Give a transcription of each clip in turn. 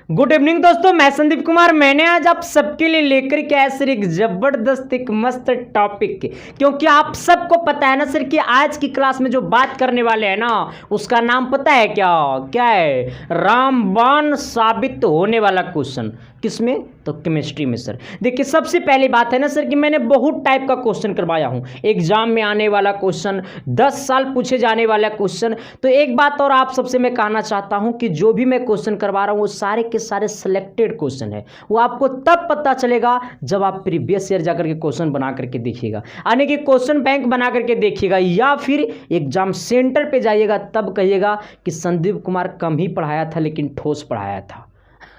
Good evening दोस्तों, मैं संदीप कुमार। मैंने आज आप सबके लिए लेकर के आया सर एक जबरदस्त एक मस्त टॉपिक, क्योंकि आप सबको पता है ना सर कि आज की क्लास में जो बात करने वाले हैं ना उसका नाम पता है क्या क्या है? रामबाण साबित होने वाला क्वेश्चन। किसमें? तो केमिस्ट्री में सर। देखिए, सबसे पहली बात है ना सर कि मैंने बहुत टाइप का क्वेश्चन करवाया हूं। एग्जाम में आने वाला क्वेश्चन, 10 साल पूछे जाने वाला क्वेश्चन। तो एक बात और आप सबसे मैं कहना चाहता हूं कि जो भी मैं क्वेश्चन करवा रहा हूं वो सारे के सारे सिलेक्टेड क्वेश्चन है। वो आपको तब पता चलेगा जब आप प्रीवियस ईयर जाकर के क्वेश्चन बना करके देखिएगा, यानी कि क्वेश्चन बैंक बना करके देखिएगा, या फिर एग्जाम सेंटर पे जाइएगा तब कहिएगा कि संदीप कुमार कम ही पढ़ाया था लेकिन ठोस पढ़ाया था।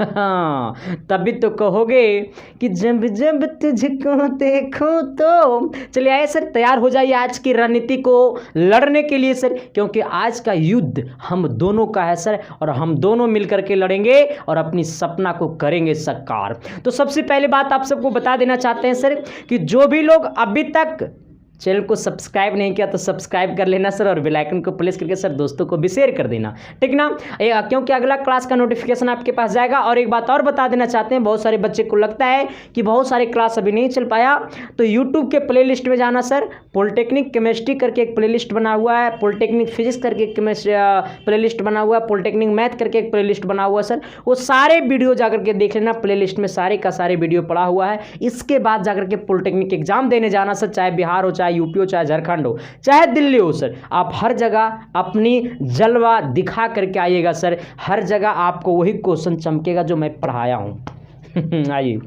हाँ, तभी तो कहोगे कि जब जब तुझको देखो। तो चलिए आइए सर, तैयार हो जाइए आज की रणनीति को लड़ने के लिए सर, क्योंकि आज का युद्ध हम दोनों का है सर, और हम दोनों मिलकर के लड़ेंगे और अपनी सपना को करेंगे साकार। तो सबसे पहले बात आप सबको बता देना चाहते हैं सर कि जो भी लोग अभी तक चैनल को सब्सक्राइब नहीं किया तो सब्सक्राइब कर लेना सर, और बेल आइकन को प्रेस करके सर दोस्तों को भी शेयर कर देना, ठीक ना, क्योंकि अगला क्लास का नोटिफिकेशन आपके पास जाएगा। और एक बात और बता देना चाहते हैं, बहुत सारे बच्चे को लगता है कि बहुत सारे क्लास अभी नहीं चल पाया, तो यूट्यूब के प्ले लिस्ट में जाना सर। पॉलिटेक्निक केमिस्ट्री करके एक प्ले लिस्ट बना हुआ है, पॉलिटेक्निक फिजिक्स करके एक प्ले लिस्ट बना हुआ है, पॉलिटेक्निक मैथ करके एक प्ले लिस्ट बना हुआ है सर। वो सारे वीडियो जाकर के देख लेना, प्ले लिस्ट में सारे का सारे वीडियो पड़ा हुआ है। इसके बाद जाकर के पॉलिटेक्निक एग्जाम देने जाना सर, चाहे बिहार हो, चाहे यूपी हो, चाहे झारखंड हो, चाहे दिल्ली हो सर। आप हर जगह अपनी जलवा दिखा करके आइएगा सर, हर जगह आपको वही क्वेश्चन चमकेगा जो मैं पढ़ाया हूं। आइए,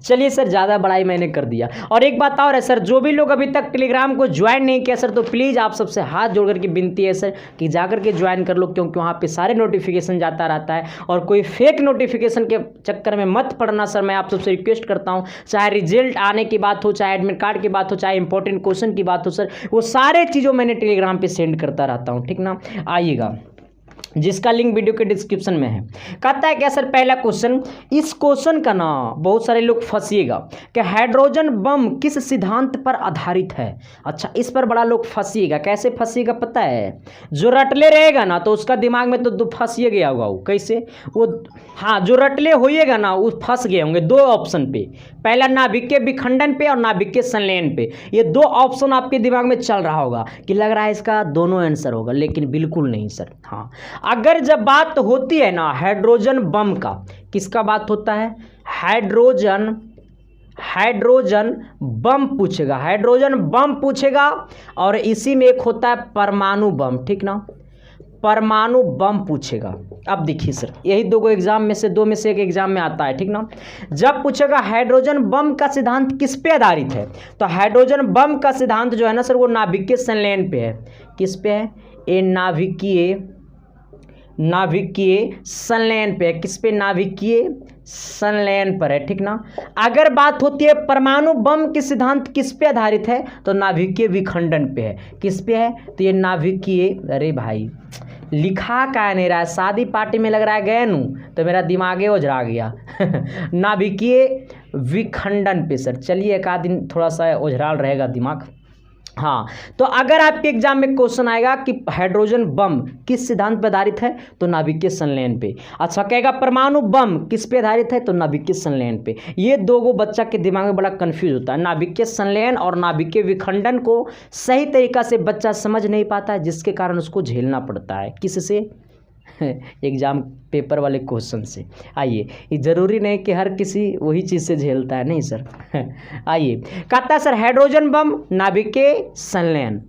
चलिए सर, ज़्यादा बड़ाई मैंने कर दिया। और एक बात और है सर, जो भी लोग अभी तक टेलीग्राम को ज्वाइन नहीं किया सर, तो प्लीज़ आप सबसे हाथ जोड़ करके विनती है सर कि जाकर के ज्वाइन कर लो, क्योंकि वहाँ पे सारे नोटिफिकेशन जाता रहता है। और कोई फेक नोटिफिकेशन के चक्कर में मत पड़ना सर, मैं आप सबसे रिक्वेस्ट करता हूँ। चाहे रिजल्ट आने की बात हो, चाहे एडमिट कार्ड की बात हो, चाहे इंपॉर्टेंट क्वेश्चन की बात हो सर, वो सारे चीज़ों मैंने टेलीग्राम पर सेंड करता रहता हूँ, ठीक ना। आइएगा, जिसका लिंक वीडियो के डिस्क्रिप्शन में है। कहता है क्या सर, पहला क्वेश्चन, इस क्वेश्चन का ना बहुत सारे लोग फंसिएगा कि हाइड्रोजन बम किस सिद्धांत पर आधारित है। अच्छा, इस पर बड़ा लोग फंसिएगा। कैसे फंसिएगा पता है? जो रटले रहेगा ना तो उसका दिमाग में तो फंसिए गया होगा वो। कैसे वो? हाँ, जो रटले होइएगा ना वो फंस गए होंगे दो ऑप्शन पे, पहला नाभिकीय विखंडन पे और नाभिकीय संलयन पे। ये दो ऑप्शन आपके दिमाग में चल रहा होगा कि लग रहा है इसका दोनों आंसर होगा, लेकिन बिल्कुल नहीं सर। हाँ, अगर जब बात होती है ना हाइड्रोजन बम का, किसका बात होता है? हाइड्रोजन बम पूछेगा, हाइड्रोजन बम पूछेगा। और इसी में एक होता है परमाणु बम, ठीक ना, परमाणु बम पूछेगा। अब देखिए सर, यही दो एग्जाम में से दो में से एक एग्जाम में आता है, ठीक ना। जब पूछेगा हाइड्रोजन बम का सिद्धांत किस पे आधारित है, तो हाइड्रोजन बम का सिद्धांत जो है ना सर वो नाभिकीय संलयन पे है। किस पे है? ये नाभिकीय संलयन पे है। किस पे? नाभिकीय संलयन पर है, ठीक ना। अगर बात होती है परमाणु बम के सिद्धांत किस पे आधारित है, तो नाभिकीय विखंडन पे है। किस पे है? तो ये नाभिकीय, अरे भाई लिखा क्या नहीं रहा है, शादी पार्टी में लग रहा है गए नू तो मेरा दिमागे ओझरा गया। नाभिकीय विखंडन पे सर। चलिए, एक आध दिन थोड़ा सा ओझराल रहेगा दिमाग। हाँ, तो अगर आपके एग्जाम में क्वेश्चन आएगा कि हाइड्रोजन बम किस सिद्धांत पर आधारित है, तो नाभिकीय संलयन पे। अच्छा, कहेगा परमाणु बम किस पे आधारित है, तो नाभिकीय संलयन पे। ये दो बच्चा के दिमाग में बड़ा कंफ्यूज होता है, नाभिकीय संलयन और नाभिकीय विखंडन को सही तरीका से बच्चा समझ नहीं पाता है, जिसके कारण उसको झेलना पड़ता है। किससे? एग्जाम पेपर वाले क्वेश्चन से। आइए, ये जरूरी नहीं कि हर किसी वही चीज़ से झेलता है, नहीं सर। आइए, कहता है सर हाइड्रोजन बम नाभिकीय संलयन,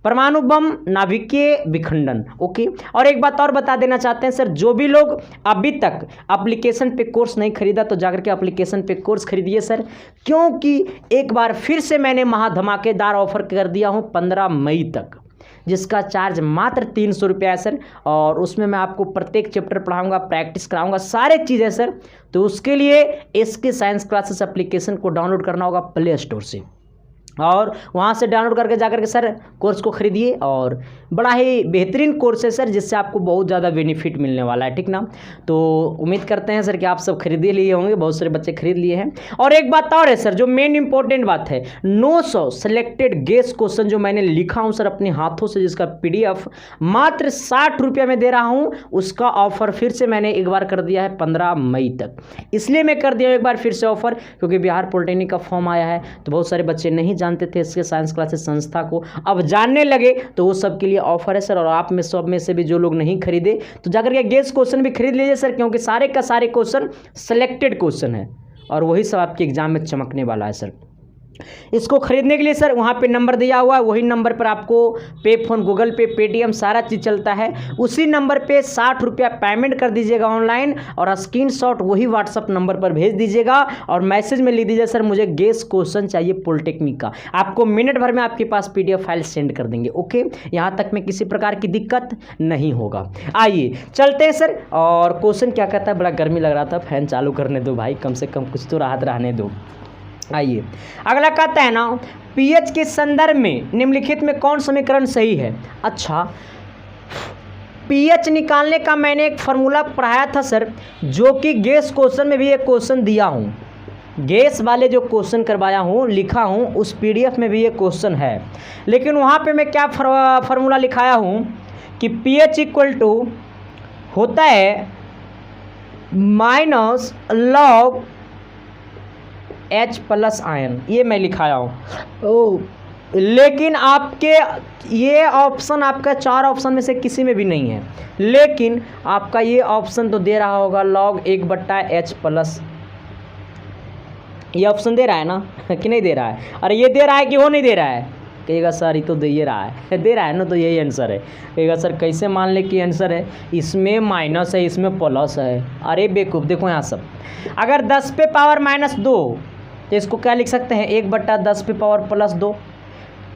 परमाणु बम नाभिकीय विखंडन। ओके, और एक बात और बता देना चाहते हैं सर, जो भी लोग अभी तक एप्लीकेशन पे कोर्स नहीं खरीदा तो जाकर के एप्लीकेशन पे कोर्स खरीदिए सर, क्योंकि एक बार फिर से मैंने महाधमाकेदार ऑफर कर दिया हूँ 15 मई तक, जिसका चार्ज मात्र 300 रुपया है सर। और उसमें मैं आपको प्रत्येक चैप्टर पढ़ाऊंगा, प्रैक्टिस कराऊंगा, सारे चीज़ें सर। तो उसके लिए SK साइंस क्लासेस एप्लीकेशन को डाउनलोड करना होगा प्ले स्टोर से। और वहाँ से डाउनलोड करके जाकर के सर कोर्स को खरीदिए और बड़ा ही बेहतरीन कोर्स है सर, जिससे आपको बहुत ज़्यादा बेनिफिट मिलने वाला है, ठीक ना। तो उम्मीद करते हैं सर कि आप सब खरीद लिए होंगे, बहुत सारे बच्चे खरीद लिए हैं। और एक बात और है सर, जो मेन इंपॉर्टेंट बात है, 900 सिलेक्टेड गेस क्वेश्चन जो मैंने लिखा हूँ सर अपने हाथों से, जिसका PDF मात्र 60 रुपये में दे रहा हूँ, उसका ऑफर फिर से मैंने एक बार कर दिया है 15 मई तक। इसलिए मैं कर दिया एक बार फिर से ऑफर, क्योंकि बिहार पॉलिटेक्निक का फॉर्म आया है, तो बहुत सारे बच्चे नहीं जानते थे इसके साइंस क्लासेस संस्था को, अब जानने लगे, तो वो सब के लिए ऑफर है सर। और आप में सब में से भी जो लोग नहीं खरीदे तो जाकर के गेस क्वेश्चन भी खरीद लीजिए सर, क्योंकि सारे का सारे क्वेश्चन सिलेक्टेड क्वेश्चन है और वही सब आपके एग्जाम में चमकने वाला है सर। इसको खरीदने के लिए सर वहाँ पे नंबर दिया हुआ है, वही नंबर पर आपको पे फोन, गूगल पे, पेटीएम सारा चीज़ चलता है। उसी नंबर पे 60 रुपया पेमेंट कर दीजिएगा ऑनलाइन और स्क्रीनशॉट वही व्हाट्सअप नंबर पर भेज दीजिएगा और मैसेज में लिख दीजिए सर मुझे गेस क्वेश्चन चाहिए पॉलिटेक्निक का। आपको मिनट भर में आपके पास PDF फाइल सेंड कर देंगे। ओके, यहाँ तक में किसी प्रकार की दिक्कत नहीं होगा। आइए चलते हैं सर। और क्वेश्चन क्या कहता है, बड़ा गर्मी लग रहा था, फैन चालू करने दो भाई, कम से कम कुछ तो राहत रहने दो। आइए अगला कहता है ना, pH के संदर्भ में निम्नलिखित में कौन समीकरण सही है। अच्छा, pH निकालने का मैंने एक फार्मूला पढ़ाया था सर, जो कि गैस क्वेश्चन में भी एक क्वेश्चन दिया हूँ, गैस वाले जो क्वेश्चन करवाया हूँ लिखा हूँ उस PDF में भी ये क्वेश्चन है। लेकिन वहाँ पे मैं क्या फार्मूला लिखाया हूँ कि pH इक्वल टू होता है minus log H plus ion, ये मैं लिखाया हूँ। लेकिन आपके ये ऑप्शन, आपका 4 ऑप्शन में से किसी में भी नहीं है, लेकिन आपका ये ऑप्शन तो दे रहा होगा log 1/H प्लस, ये ऑप्शन दे रहा है ना कि नहीं दे रहा है? अरे ये दे रहा है कि वो नहीं दे रहा है? कहेगा सर ये तो दे रहा है, दे रहा है ना, तो यही आंसर है। कहेगा सर कैसे मान ले कि आंसर है, इसमें माइनस है इसमें प्लस है। अरे बेवकूफ़, देखो यहाँ सब, अगर 10 पे पावर -2 तो इसको क्या लिख सकते हैं, 1/10 पे पावर +2।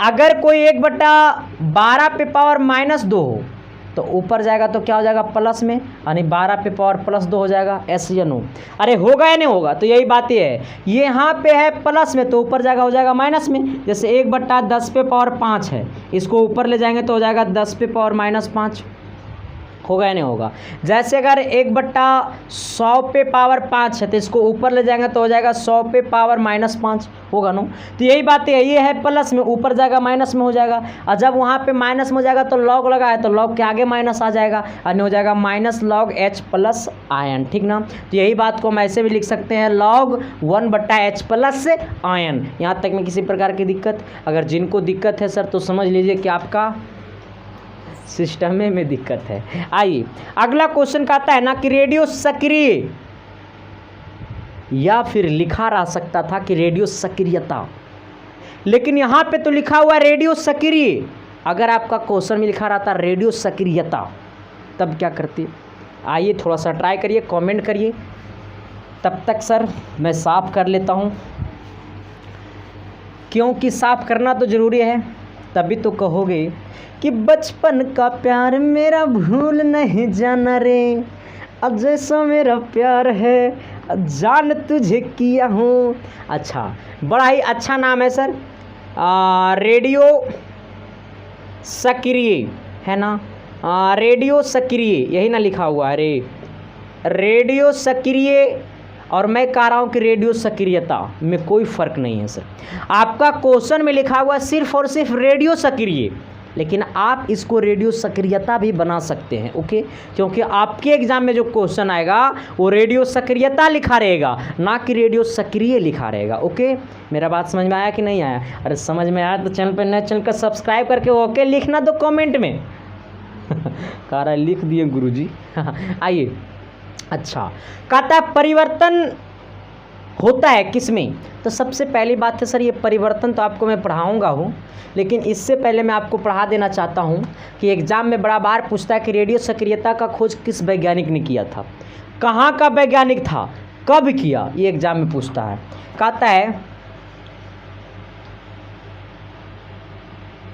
अगर कोई 1/12 पे पावर -2 हो तो ऊपर जाएगा तो क्या हो जाएगा प्लस में, यानी 12 पे पावर +2 हो जाएगा, SN। अरे होगा या नहीं होगा? तो यही बात ये है, ये यहाँ पे है प्लस में तो ऊपर जाएगा हो जाएगा माइनस में। जैसे 1/10 पे पावर 5 है, इसको ऊपर ले जाएंगे तो हो जाएगा 10 पे पावर -5, होगा या नहीं होगा? जैसे अगर 1/100 पे पावर 5 है तो इसको ऊपर ले जाएंगे तो हो जाएगा 100 पे पावर -5, होगा ना। तो यही बात है, ये है प्लस में, ऊपर जाएगा माइनस में हो जाएगा, और जब वहाँ पे माइनस में हो जाएगा तो लॉग लगा है तो लॉग के आगे माइनस आ जाएगा और हो जाएगा -log H प्लस आयन, ठीक ना। तो यही बात को हम ऐसे भी लिख सकते हैं log 1/H प्लस आयन। यहाँ तक में किसी प्रकार की दिक्कत, अगर जिनको दिक्कत है सर तो समझ लीजिए कि आपका सिस्टम में दिक्कत है। आइए अगला क्वेश्चन कहता है ना कि रेडियो सक्रिय, या फिर लिखा रह सकता था कि रेडियो सक्रियता, लेकिन यहाँ पे तो लिखा हुआ है रेडियो सक्रिय। अगर आपका क्वेश्चन में लिखा रहता रेडियो सक्रियता तब क्या करती? आइए थोड़ा सा ट्राई करिए, कमेंट करिए, तब तक सर मैं साफ कर लेता हूँ, क्योंकि साफ करना तो ज़रूरी है, तभी तो कहोगे कि बचपन का प्यार मेरा भूल नहीं जाना रे, अब जैसा मेरा प्यार है जान तुझे किया हूँ। अच्छा, बड़ा ही अच्छा नाम है सर, रेडियो सक्रिय है ना, रेडियो सक्रिय यही ना लिखा हुआ है, अरे रेडियो सक्रिय, और मैं कह रहा हूँ कि रेडियो सक्रियता में कोई फ़र्क नहीं है सर। आपका क्वेश्चन में लिखा हुआ सिर्फ और सिर्फ रेडियो सक्रिय, लेकिन आप इसको रेडियो सक्रियता भी बना सकते हैं। ओके, क्योंकि आपके एग्जाम में जो क्वेश्चन आएगा वो रेडियो सक्रियता लिखा रहेगा, ना कि रेडियो सक्रिय लिखा रहेगा। ओके, मेरा बात समझ में आया कि नहीं आया? अरे समझ में आया तो चैनल पर नए चैनल का सब्सक्राइब करके ओके लिखना दो कमेंट में कह रहा है लिख दिए गुरुजी आइए, अच्छा कहता है परिवर्तन होता है किसमें? तो सबसे पहली बात है सर, ये परिवर्तन तो आपको मैं पढ़ाऊंगा हूँ, लेकिन इससे पहले मैं आपको पढ़ा देना चाहता हूँ कि एग्जाम में बड़ा बार पूछता है कि रेडियो सक्रियता का खोज किस वैज्ञानिक ने किया था, कहाँ का वैज्ञानिक था, कब किया, ये एग्जाम में पूछता है। कहता है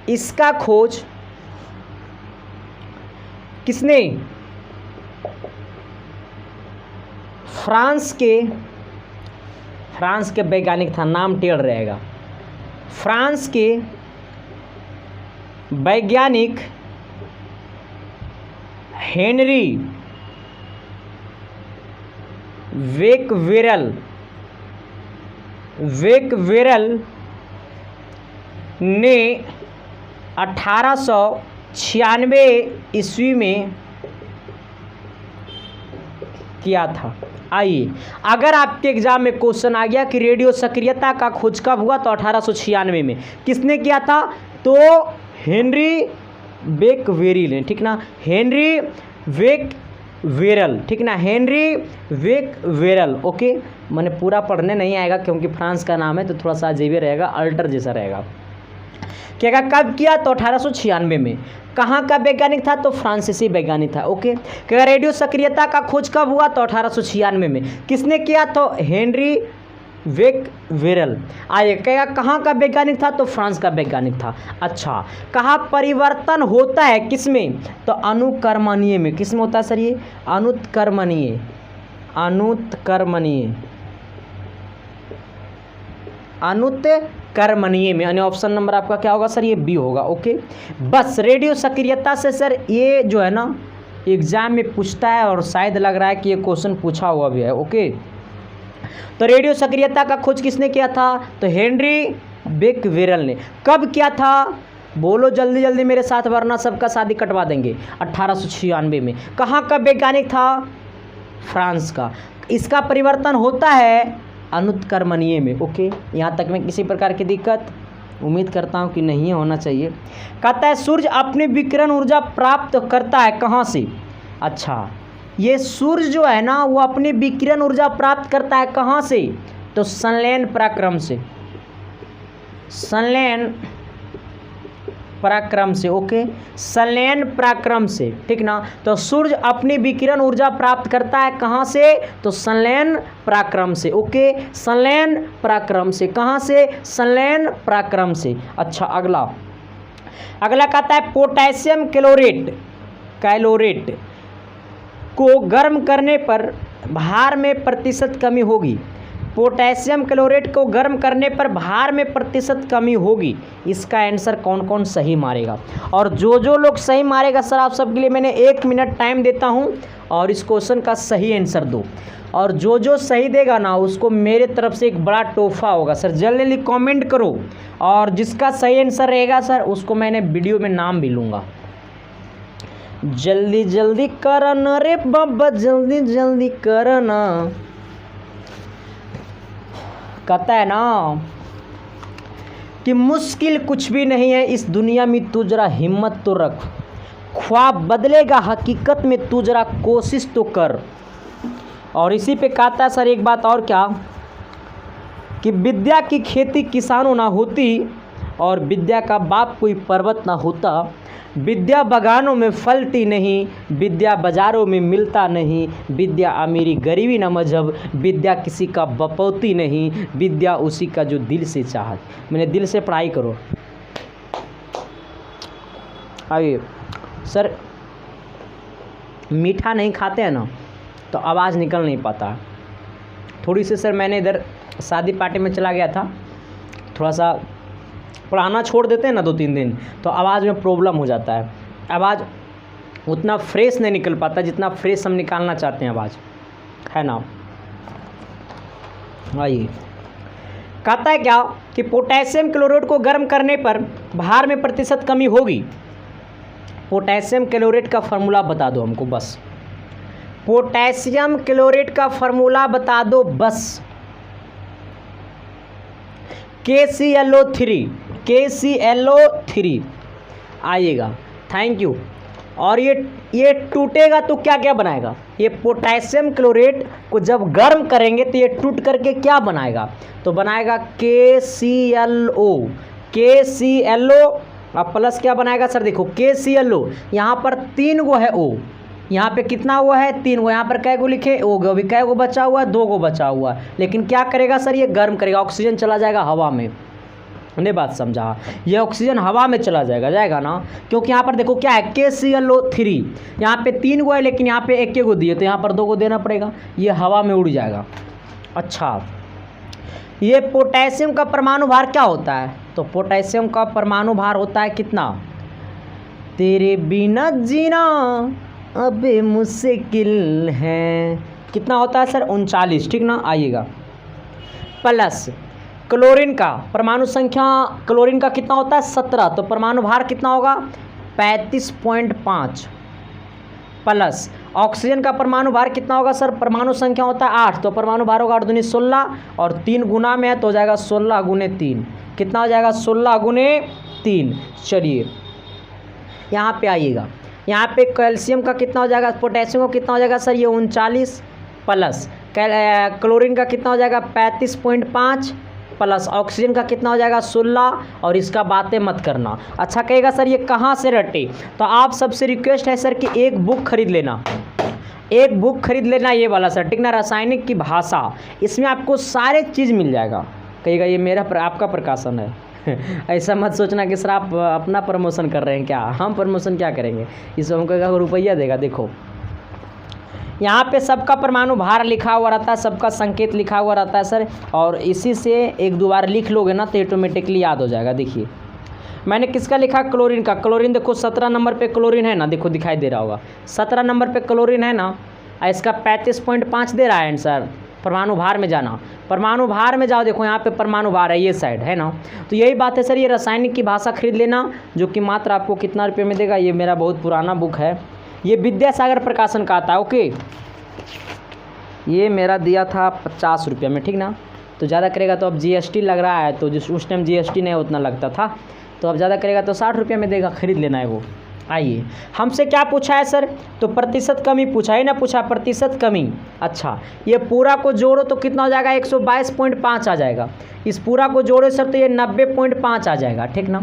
इसका खोज किसने? फ्रांस के वैज्ञानिक था, नाम टेढ़ रहेगा, फ्रांस के वैज्ञानिक हेनरी वेकवेरल ने 1896 ईस्वी में किया था। आइए, अगर आपके एग्जाम में क्वेश्चन आ गया कि रेडियो सक्रियता का खोज कब हुआ, तो 1896 में किसने किया था? तो हेनरी बेकवेरिल ने, ठीक ना, हेनरी वेकवेरल, ठीक ना, हेनरी वेकवेरल। ओके, मैंने पूरा पढ़ने नहीं आएगा क्योंकि फ्रांस का नाम है तो थोड़ा सा अजीब रहेगा, अल्टर जैसा रहेगा। क्या कब किया? तो 1896 में। कहाँ का वैज्ञानिक था? तो फ्रांसीसी वैज्ञानिक था। ओके, क्या रेडियो सक्रियता का खोज कब हुआ? तो 1896 में। किसने किया? तो हेनरी वेकवेरल। आइए, क्या कहाँ का वैज्ञानिक था? तो फ्रांस का वैज्ञानिक था। अच्छा, कहाँ परिवर्तन होता है किसमें? तो अनुकर्मणीय में। किसमें होता है सर ये? अनुत्कर्मणीय में। यानी ऑप्शन नंबर आपका क्या होगा सर? ये बी होगा। ओके, बस रेडियो सक्रियता से सर ये जो है ना एग्जाम में पूछता है और शायद लग रहा है कि ये क्वेश्चन पूछा हुआ भी है। ओके, तो रेडियो सक्रियता का खोज किसने किया था? तो हेनरी बेकवेरल ने। कब किया था? बोलो जल्दी जल्दी मेरे साथ, वरना सबका शादी कटवा देंगे। 1896 में। कहाँ का वैज्ञानिक था? फ्रांस का। इसका परिवर्तन होता है अनुत्कर्मणीय में। ओके, यहाँ तक में किसी प्रकार की दिक्कत उम्मीद करता हूँ कि नहीं होना चाहिए। कहता है सूर्य अपनी विकिरण ऊर्जा प्राप्त करता है कहाँ से? अच्छा, ये सूर्य जो है ना वो अपनी विकिरण ऊर्जा प्राप्त करता है कहाँ से? तो संलयन पराक्रम से। ओके, संलयन पराक्रम से, ठीक ना। तो सूर्य अपनी विकिरण ऊर्जा प्राप्त करता है कहाँ से? तो संलयन पराक्रम से। ओके, संलयन पराक्रम से। कहाँ से? संलयन पराक्रम से। अच्छा, अगला कहता है पोटेशियम क्लोरेट को गर्म करने पर भार में प्रतिशत कमी होगी। पोटेशियम क्लोरेट को गर्म करने पर भार में प्रतिशत कमी होगी। इसका आंसर कौन कौन सही मारेगा? और जो लोग सही मारेगा सर, आप सबके लिए मैंने 1 मिनट टाइम देता हूं और इस क्वेश्चन का सही आंसर दो। और जो सही देगा ना उसको मेरे तरफ से एक बड़ा तोहफा होगा सर। जल्दी कमेंट करो, और जिसका सही आंसर रहेगा सर उसको मैंने वीडियो में नाम भी लूँगा। जल्दी जल्दी करना रे बाबा, जल्दी जल्दी करना। कहता है ना कि मुश्किल कुछ भी नहीं है इस दुनिया में, तू जरा हिम्मत तो रख। ख्वाब बदलेगा हकीकत में, तू जरा कोशिश तो कर। और इसी पे कहता है सर एक बात और, क्या कि विद्या की खेती किसानों ना होती और विद्या का बाप कोई पर्वत ना होता। विद्या बगानों में फलती नहीं, विद्या बाजारों में मिलता नहीं। विद्या अमीरी गरीबी न मजहब, विद्या किसी का बपौती नहीं। विद्या उसी का जो दिल से चाहत। मैंने दिल से पढ़ाई करो। आइए सर, मीठा नहीं खाते हैं ना तो आवाज़ निकल नहीं पाता। थोड़ी सी सर मैंने इधर शादी पार्टी में चला गया था, थोड़ा सा पढ़ाना छोड़ देते हैं ना 2-3 दिन तो आवाज़ में प्रॉब्लम हो जाता है। आवाज़ उतना फ्रेश नहीं निकल पाता जितना फ्रेश हम निकालना चाहते हैं आवाज़, है ना। आइए, कहता है क्या कि पोटेशियम क्लोराइड को गर्म करने पर भार में प्रतिशत कमी होगी। पोटेशियम क्लोराइड का फार्मूला बता दो हमको बस। पोटेशियम क्लोराइड का फार्मूला बता दो बस। KClO3 आइएगा। Thank you. और ये टूटेगा तो क्या क्या बनाएगा? ये पोटेशियम क्लोराइड को जब गर्म करेंगे तो ये टूट करके क्या बनाएगा? तो बनाएगा KClO और प्लस क्या बनाएगा सर? देखो KClO, यहाँ पर 3 गो है O, यहाँ पे कितना हुआ है? 3 गो। यहाँ पर कै गो लिखे? O गो। अभी कै गो बचा हुआ है? 2 गो बचा हुआ है। लेकिन क्या करेगा सर? ये गर्म करेगा, ऑक्सीजन चला जाएगा हवा में। ने बात समझा? ये ऑक्सीजन हवा में चला जाएगा ना, क्योंकि यहाँ पर देखो क्या है? KClO3, यहाँ पे 3 गो है लेकिन यहाँ पे 1 गो दिए तो यहाँ पर 2 गो देना पड़ेगा, ये हवा में उड़ जाएगा। अच्छा, ये पोटेशियम का परमाणु भार क्या होता है? तो पोटेशियम का परमाणु भार होता है कितना, तेरे बिना जीना अब मुश्किल है, कितना होता है सर 39, ठीक ना, आइएगा। प्लस क्लोरीन का परमाणु संख्या, क्लोरीन का कितना होता है 17, तो परमाणु भार कितना होगा 35.5। प्लस ऑक्सीजन का परमाणु भार कितना होगा सर, परमाणु संख्या होता है 8, तो परमाणु भार होगा 8 दूनी 16 और 3 गुना में है तो हो जाएगा 16 गुने 3, कितना हो जाएगा 16 गुने 3। चलिए यहाँ पे आइएगा, यहाँ पे कैल्शियम का कितना हो जाएगा, पोटेशियम का कितना हो जाएगा सर ये 39, प्लस क्लोरीन का कितना हो जाएगा 35.5, प्लस ऑक्सीजन का कितना हो जाएगा 16, और इसका बातें मत करना। अच्छा कहेगा सर ये कहाँ से रटे, तो आप सबसे रिक्वेस्ट है सर कि एक बुक खरीद लेना, एक बुक खरीद लेना ये वाला सर, ठीक ना, रासायनिक की भाषा, इसमें आपको सारे चीज़ मिल जाएगा। कहेगा ये मेरा आपका प्रकाशन है ऐसा मत सोचना कि सर आप अपना प्रमोशन कर रहे हैं, क्या हम प्रमोशन क्या करेंगे, इसमें हम कहेगा रुपया देगा। देखो यहाँ पे सबका परमाणु भार लिखा हुआ रहता है, सबका संकेत लिखा हुआ रहता है सर, और इसी से एक दो बार लिख लोगे ना तो ऑटोमेटिकली याद हो जाएगा। देखिए मैंने किसका लिखा, क्लोरीन का, क्लोरीन देखो 17 नंबर पे क्लोरीन है ना, देखो दिखाई दे रहा होगा 17 नंबर पे क्लोरीन है ना, इसका 35.5 दे रहा है आंसर। परमाणु भार में जाना, परमाणु भार में जाओ, देखो यहाँ पे परमाणु भार है ये साइड है ना, तो यही बात है सर, ये रासायनिक की भाषा खरीद लेना, जो कि मात्र आपको कितना रुपये में देगा, ये मेरा बहुत पुराना बुक है, ये विद्यासागर प्रकाशन का आता है। ओके ये मेरा दिया था 50 रुपये में, ठीक ना, तो ज़्यादा करेगा तो अब जीएसटी लग रहा है, तो जिस उस टाइम जीएसटी नहीं उतना लगता था, तो अब ज़्यादा करेगा तो 60 रुपये में देगा, खरीद लेना है वो। आइए हमसे क्या पूछा है सर, तो प्रतिशत कमी पूछा है ना, पूछा प्रतिशत कमी। अच्छा ये पूरा को जोड़ो तो कितना हो जाएगा 122.5 आ जाएगा, इस पूरा को जोड़ो सर तो ये 90.5 आ जाएगा, ठीक ना।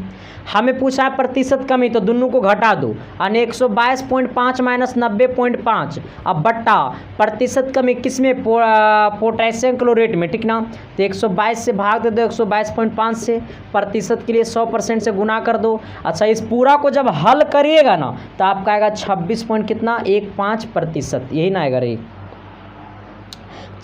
हमें पूछा है प्रतिशत कमी, तो दोनों को घटा दो, यानी 122.5 माइनस 90.5, अब बट्टा प्रतिशत कमी किसमें, पोटेशियम क्लोरेट में, ठीक ना, तो 122 से भाग दे दो 122.5 से, प्रतिशत के लिए 100% से गुना कर दो। अच्छा इस पूरा को जब हल करिएगा ना तो आपका आएगा 26 पॉइंट कितना 15%, यही ना आएगा रे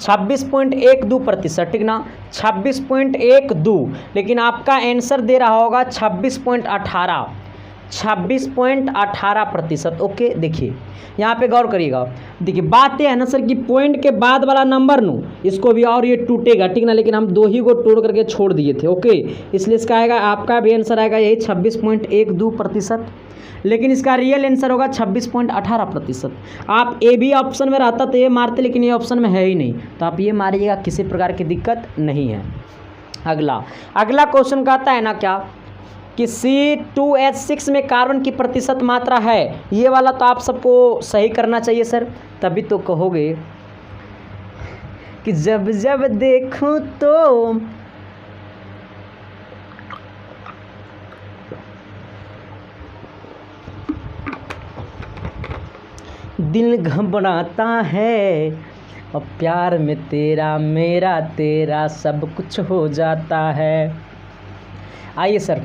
26.12%, ठीक ना 26.12, लेकिन आपका आंसर दे रहा होगा 26.18%। ओके देखिए यहाँ पे गौर करिएगा, देखिए बात यह है ना सर कि पॉइंट के बाद वाला नंबर नो इसको भी और ये टूटेगा, ठीक ना, लेकिन हम 2 ही को तोड़ करके छोड़ दिए थे। ओके इसलिए इसका आएगा, आपका भी आंसर आएगा यही 26.12%, लेकिन इसका रियल आंसर होगा 26.18%। आप ए भी ऑप्शन में रहता तो ये मारते, लेकिन ये ऑप्शन में है ही नहीं, तो आप ये मारिएगा, किसी प्रकार की दिक्कत नहीं है। अगला क्वेश्चन कहता है ना क्या कि C2H6 में कार्बन की प्रतिशत मात्रा है, ये वाला तो आप सबको सही करना चाहिए सर, तभी तो कहोगे कि जब जब देखूं तो दिल घबराता है, और प्यार में तेरा मेरा तेरा सब कुछ हो जाता है। आइए सर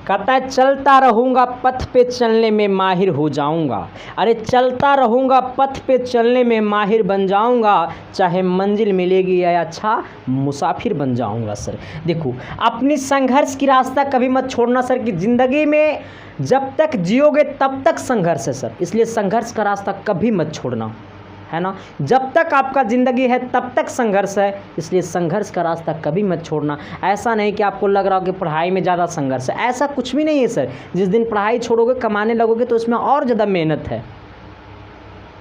कहता है चलता रहूँगा पथ पे चलने में माहिर हो जाऊँगा। अरे चलता रहूँगा पथ पे चलने में माहिर बन जाऊँगा, चाहे मंजिल मिलेगी या अच्छा मुसाफिर बन जाऊँगा। सर देखो अपनी संघर्ष की रास्ता कभी मत छोड़ना सर, कि ज़िंदगी में जब तक जियोगे तब तक संघर्ष है सर, इसलिए संघर्ष का रास्ता कभी मत छोड़ना, है ना। जब तक आपका ज़िंदगी है तब तक संघर्ष है, इसलिए संघर्ष का रास्ता कभी मत छोड़ना। ऐसा नहीं कि आपको लग रहा हो कि पढ़ाई में ज़्यादा संघर्ष है, ऐसा कुछ भी नहीं है सर। जिस दिन पढ़ाई छोड़ोगे कमाने लगोगे तो उसमें और ज़्यादा मेहनत है।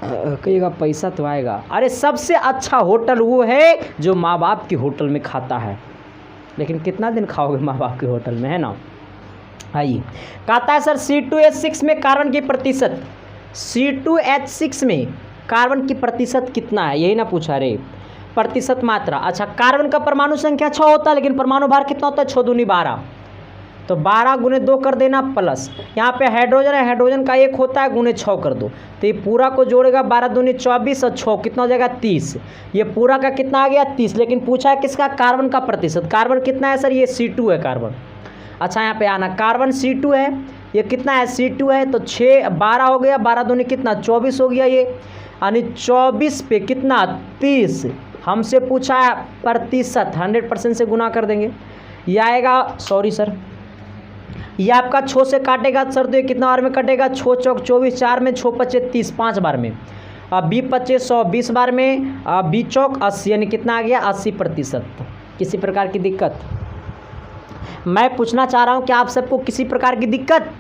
कहिएगा पैसा तो आएगा, अरे सबसे अच्छा होटल वो है जो माँ बाप की होटल में खाता है, लेकिन कितना दिन खाओगे माँ बाप के होटल में, है ना। आइए कहता है सर C2H6 में कार्बन की प्रतिशत, C2H6 में कार्बन की प्रतिशत कितना है, यही ना पूछा रे, प्रतिशत मात्रा। अच्छा कार्बन का परमाणु संख्या 6 होता है, लेकिन परमाणु भार कितना होता है 6 दूनी 12, तो 12 गुने 2 कर देना, प्लस यहाँ पे हाइड्रोजन है, हाइड्रोजन का 1 होता है, गुने 6 कर दो, तो ये पूरा को जोड़ेगा 12 दूनी 24 और 6 कितना हो जाएगा 30, ये पूरा का कितना आ गया 30। लेकिन पूछा है किसका, कार्बन का प्रतिशत। कार्बन कितना है सर, ये C2 है कार्बन। अच्छा यहाँ पे आना, कार्बन C2 है, ये कितना है C2 है, तो 6 12 हो गया, 12 दूनी कितना 24 हो गया, ये यानी 24 पे कितना 30, हमसे पूछा है प्रतिशत, 100% से गुना कर देंगे। ये आएगा, सॉरी सर, ये आपका 6 से काटेगा सर तो ये कितना बार में कटेगा, 6 चौक 24, 4 में 6 पच्चे 30, 5 बार में। 20 पच्चे 100, 20 बार में 20 चौक 80, यानी कितना आ गया 80%। किसी प्रकार की दिक्कत? मैं पूछना चाह रहा हूँ कि आप सबको किसी प्रकार की दिक्कत?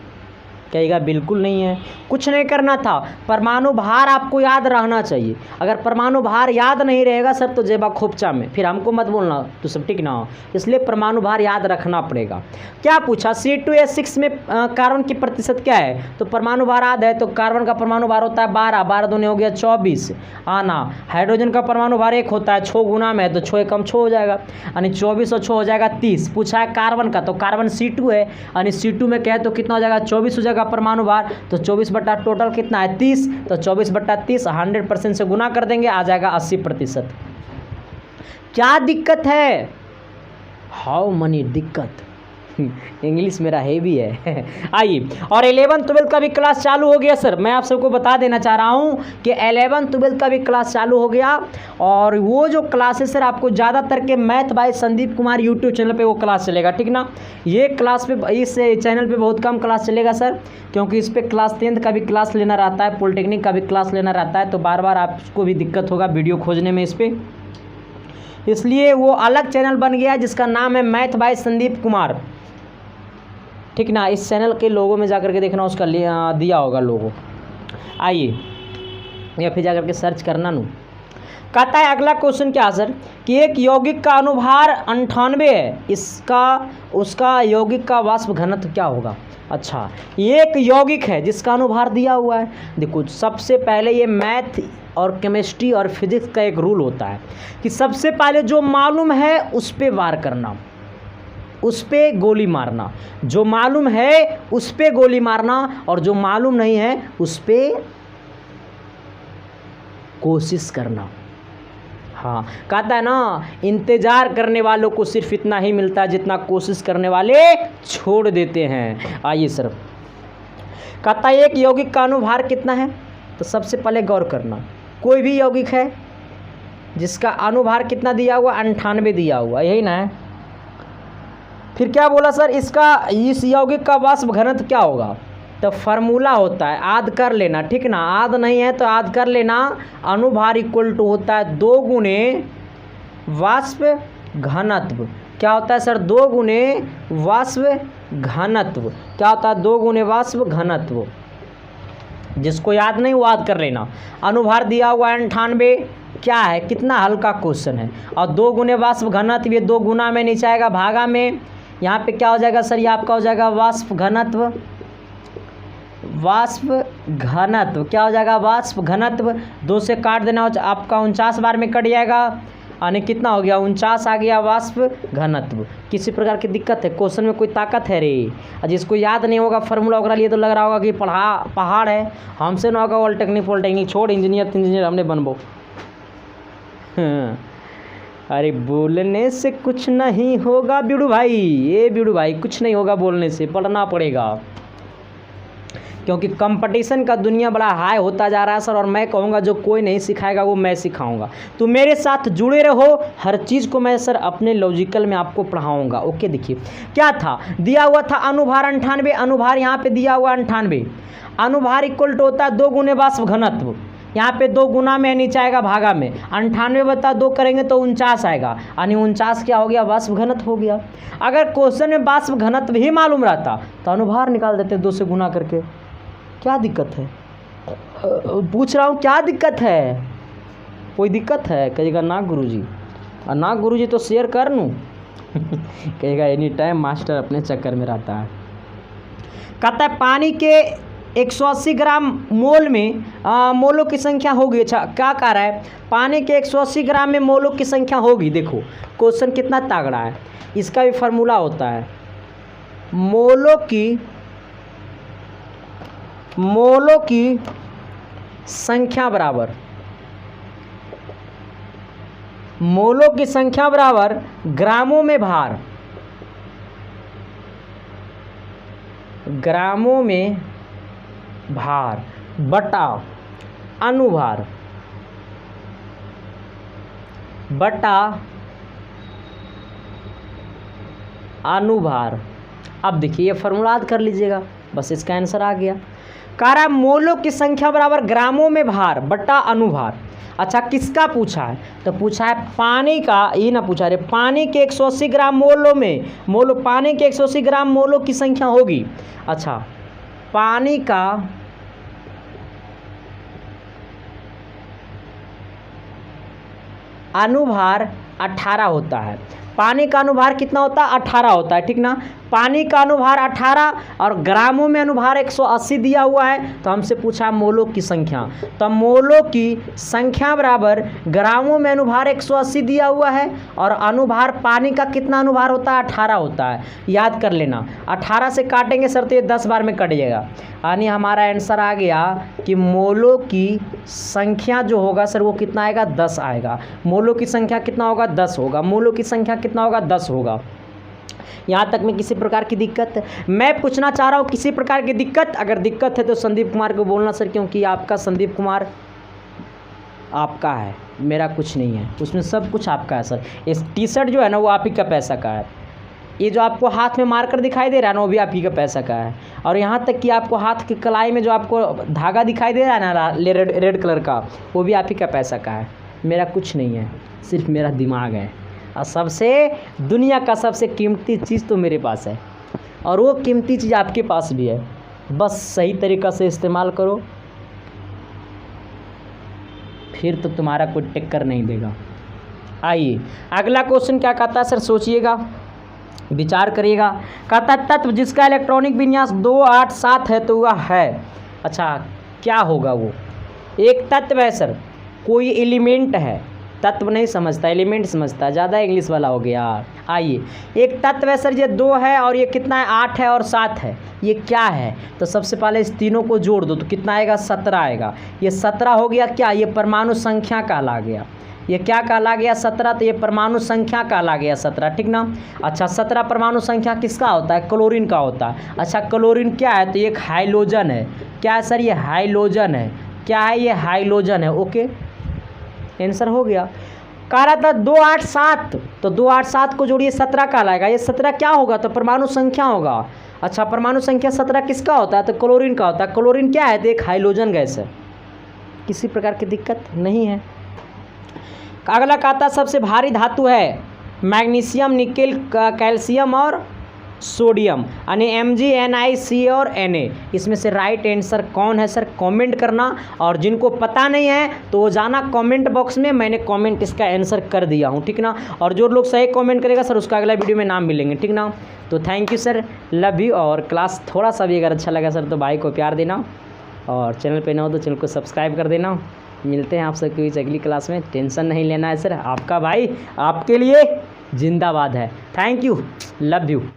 कहेगा बिल्कुल नहीं है। कुछ नहीं करना था, परमाणु भार आपको याद रहना चाहिए। अगर परमाणु भार याद नहीं रहेगा सर तो जेबा खोपचा में, फिर हमको मत बोलना तो सब ठीक ना हो, इसलिए परमाणु भार याद रखना पड़ेगा। क्या पूछा, C2H6 में कार्बन की प्रतिशत क्या है? तो परमाणु भार याद है तो कार्बन का परमाणु भार होता है 12, 12 दूनी हो गया 24 आना। हाइड्रोजन का परमाणु भार 1 होता है, 6 गुना में है तो 6 कम 6 हो जाएगा, यानी 24 और 6 हो जाएगा 30। पूछा है कार्बन का, तो कार्बन C2 है, यानी C2 में क्या है तो कितना हो जाएगा 24 हो जाएगा परमाणु भार, तो 24 बटा टोटल कितना है 30, तो 24 बटा 30 100% से गुना कर देंगे, आ जाएगा 80%। क्या दिक्कत है? हाउ मनी दिक्कत? इंग्लिश मेरा हेवी है। आइए, और 11 12 का भी क्लास चालू हो गया सर। मैं आप सबको बता देना चाह रहा हूँ कि 11 12 का भी क्लास चालू हो गया, और वो जो क्लासेस सर आपको ज़्यादातर के math bye Sandeep Kumar YouTube channel पे वो क्लास चलेगा, ठीक ना। ये क्लास पे, इस चैनल पे बहुत कम क्लास चलेगा सर, क्योंकि इस पर क्लास 10th का भी क्लास लेना रहता है, पॉलिटेक्निक का भी क्लास लेना रहता है, तो बार बार आपको भी दिक्कत होगा वीडियो खोजने में इस पर, इसलिए वो अलग चैनल बन गया है जिसका नाम है मैथ बाय संदीप कुमार, ठीक ना। इस चैनल के लोगों में जाकर के देखना, उसका दिया होगा लोगो। आइए, या फिर जाकर के सर्च करना नू। कहता है अगला क्वेश्चन क्या सर, कि एक यौगिक का अनुभार 98 है, इसका उसका यौगिक का वाष्प घनत्व क्या होगा? अच्छा, एक यौगिक है जिसका अनुभार दिया हुआ है। देखो, सबसे पहले ये मैथ और केमिस्ट्री और फिजिक्स का एक रूल होता है कि सबसे पहले जो मालूम है उस पर वार करना, उस पे गोली मारना। जो मालूम है उस पे गोली मारना, और जो मालूम नहीं है उस पे कोशिश करना। हाँ, कहता है ना, इंतजार करने वालों को सिर्फ इतना ही मिलता है जितना कोशिश करने वाले छोड़ देते हैं। आइए सर, कहता है एक यौगिक का अनुभार कितना है? तो सबसे पहले गौर करना, कोई भी यौगिक है जिसका अनुभार कितना दिया हुआ, 98 दिया हुआ, यही ना है। फिर क्या बोला सर, इस यौगिक का वाष्प घनत्व क्या होगा? तो फार्मूला होता है, आद कर लेना, ठीक ना। आद नहीं है तो आद कर लेना। अनुभार इक्वल टू होता है 2 गुने वाष्प घनत्व। क्या होता है सर? 2 गुने वाष्प घनत्व। क्या होता है? 2 गुने वाष्प घनत्व। जिसको याद नहीं वो याद कर लेना। अनुभार दिया हुआ 98, क्या है, कितना हल्का क्वेश्चन है। और 2 गुने वाष्प घनत्व, ये 2 गुना में नीचे आएगा भागा में, यहाँ पे क्या हो जाएगा सर, ये आपका हो जाएगा वाष्प घनत्व। वाष्प घनत्व क्या हो जाएगा? वाष्प घनत्व। 2 से काट देना, आपका 49 बार में कट जाएगा, यानी कितना हो गया 49 आ गया वाष्प घनत्व। किसी प्रकार की दिक्कत है? क्वेश्चन में कोई ताकत है रे? जिसको याद नहीं होगा फार्मूला वगैरह लिए तो लग रहा होगा कि पहाड़ है। हमसे ना होगा पॉलिटेक्निक छोड़, इंजीनियर हमने बनबो। अरे बोलने से कुछ नहीं होगा बिड़ू भाई, ये बिड़ू भाई कुछ नहीं होगा बोलने से, पढ़ना पड़ेगा, क्योंकि कंपटीशन का दुनिया बड़ा हाई होता जा रहा है सर। और मैं कहूँगा जो कोई नहीं सिखाएगा वो मैं सिखाऊंगा, तो मेरे साथ जुड़े रहो। हर चीज़ को मैं सर अपने लॉजिकल में आपको पढ़ाऊंगा। ओके, देखिए क्या था दिया हुआ था, अनुभार 98। अनुभार यहाँ पे दिया हुआ 98। अनुभार इक्वल टू होता है 2 गुने वाष्प घनत्व। यहाँ पे 2 गुना में नीचे आएगा भागा में, 98 बता 2 करेंगे तो 49 आएगा, यानी 49 क्या हो गया? वाष्प घनत्व हो गया। अगर क्वेश्चन में वाष्प घनत्व ही मालूम रहता तो अनुभार निकाल देते 2 से गुना करके। क्या दिक्कत है? पूछ रहा हूँ, क्या दिक्कत है? कोई दिक्कत है? कहेगा ना गुरुजी, और ना गुरुजी तो शेयर कर लूँ। कहेगा एनी टाइम मास्टर अपने चक्कर में रहता है। कहता है पानी के 180 ग्राम मोल में मोलों की संख्या होगी। अच्छा, क्या कह रहा है? पानी के 180 ग्राम में मोलों की संख्या होगी। देखो क्वेश्चन कितना तगड़ा है। इसका भी फार्मूला होता है, मोलों की संख्या बराबर, मोलों की संख्या बराबर ग्रामों में भार, ग्रामों में भार बटा अनुभार। बटा अनुभार। अब देखिए ये फॉर्मूला याद कर लीजिएगा, बस इसका आंसर आ गया। कह रहा है मोलों की संख्या बराबर ग्रामों में भार बटा अनुभार। अच्छा किसका पूछा है? तो पूछा है पानी का, ये ना पूछा रे, पानी के 180 ग्राम मोलों में, पानी के 180 ग्राम मोलों की संख्या होगी। अच्छा पानी का अनुभार 18 होता है। पानी का अनुभार कितना होता है? 18 होता है, ठीक ना। पानी का अनुभार 18 और ग्रामों में अनुभार 180 दिया हुआ है, तो हमसे पूछा मोलों की संख्या। तो मोलों की संख्या बराबर ग्रामों में अनुभार 180 दिया हुआ है और अनुभार पानी का कितना अनुभार होता है? 18 होता है। याद कर लेना, 18 से काटेंगे सर तो ये 10 बार में कट जाएगा, यानी हमारा आंसर आ गया कि मोलों की संख्या जो होगा सर वो कितना आएगा? 10 आएगा। मोलों की संख्या कितना होगा? 10 होगा। मोलों की संख्या कितना होगा? 10 होगा। यहाँ तक में किसी प्रकार की दिक्कत? मैं पूछना चाह रहा हूँ किसी प्रकार की दिक्कत? अगर दिक्कत है तो संदीप कुमार को बोलना सर, क्योंकि आपका संदीप कुमार आपका है, मेरा कुछ नहीं है, उसमें सब कुछ आपका है सर। इस टी शर्ट जो है ना वो आप ही का पैसा का है, ये जो आपको हाथ में मार्कर दिखाई दे रहा है ना वो भी आप ही का पैसा का है, और यहाँ तक कि आपको हाथ की कलाई में जो आपको धागा दिखाई दे रहा है ना रेड कलर का, वो भी आप ही का पैसा का है। मेरा कुछ नहीं है, सिर्फ मेरा दिमाग है, और सबसे दुनिया का सबसे कीमती चीज़ तो मेरे पास है, और वो कीमती चीज़ आपके पास भी है। बस सही तरीक़ा से इस्तेमाल करो, फिर तो तुम्हारा कोई टक्कर नहीं देगा। आइए अगला क्वेश्चन क्या कहता है सर, सोचिएगा, विचार करिएगा। कहता है तत्व जिसका इलेक्ट्रॉनिक विन्यास 2 8 7 है तो वह है। अच्छा क्या होगा वो? एक तत्व है सर, कोई एलिमेंट है, तत्व नहीं समझता, एलिमेंट समझता है, ज़्यादा इंग्लिश वाला हो गया। आइए एक तत्व है सर, ये 2 है और ये कितना है? 8 है और 7 है, ये क्या है? तो सबसे पहले इस तीनों को जोड़ दो तो कितना आएगा? 17 आएगा। ये 17 हो गया क्या? ये परमाणु संख्या कहला गया। ये क्या कहला गया? 17। तो ये परमाणु संख्या कहला गया 17, ठीक ना। अच्छा 17 परमाणु संख्या किसका होता है? क्लोरीन का होता है। अच्छा क्लोरीन क्या है? तो ये एक हाइलोजन है। क्या है सर? ये हाइलोजन है। क्या है? ये हाइलोजन है। ओके आंसर हो गया। कह रहा था 2 8 7, तो 2 8 7 को जोड़िए 17 कहलाएगा। ये 17 क्या होगा? तो परमाणु संख्या होगा। अच्छा परमाणु संख्या 17 किसका होता है? तो क्लोरीन का होता है। क्लोरीन क्या है? तो एक हाइलोजन गैस है। किसी प्रकार की दिक्कत नहीं है। अगला कहता सबसे भारी धातु है मैग्नीशियम, निकेल, कैल्शियम और सोडियम, यानी Mg, Ni, और Na। इसमें से राइट आंसर कौन है सर? कमेंट करना, और जिनको पता नहीं है तो वो जाना कमेंट बॉक्स में, मैंने कमेंट इसका आंसर कर दिया हूँ, ठीक ना। और जो लोग सही कमेंट करेगा सर उसका अगला वीडियो में नाम मिलेंगे, ठीक ना। तो thank you sir, love you. और क्लास थोड़ा सा भी अगर अच्छा लगा सर तो भाई को प्यार देना, और चैनल पे ना हो तो चैनल को सब्सक्राइब कर देना। मिलते हैं आप सबकी अगली क्लास में, टेंशन नहीं लेना है सर, आपका भाई आपके लिए जिंदाबाद है। Thank you, love you.